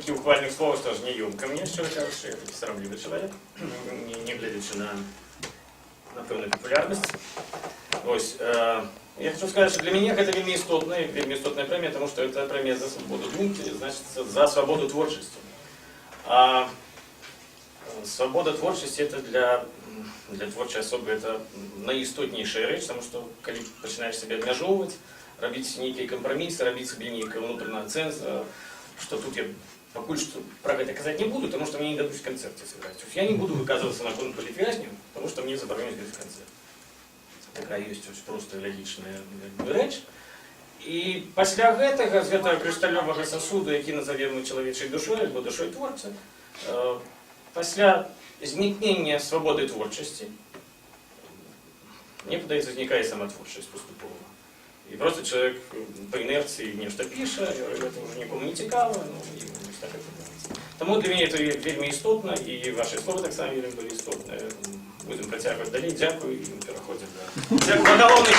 Такие ухвальных слов тоже не емко мне, що кажучи, я такий соромливий чоловік, не глядячи на певну популярність. Ось, я хочу сказать, что для меня это вельми істотная премия, потому что это премия за свободу думки, значит, за свободу творчества. А свобода творчости это для творчей особи это наістотнейшая речь, потому что, когда начинаешь себя обмежовывать, робить некие компромиссы, робить себе некую внутреннюю оценку, что тут я пока что про это сказать не буду, потому что мне не дадут в концерте сыграть. То есть я не буду выказываться на кону политвязню, потому что мне заборонят в концерт. Такая есть очень просто логичная речь. І після гэтага, з гэтага крышталёвага сасуду, які назовем чалавечай душой, або душой творца, пасля знікнення свободы творчасці, мне падаецца, узнікае сама творчасць паступова. І просто чалавек по інерцыі нешта піша, гэта ўжо нікому не цікава, і так это. Таму для мяне это вельмі істотна, і ваши словы таксама вельмі былі істотныя. Будем працягваць далей. Дякую, і пераходзім да галоўнай.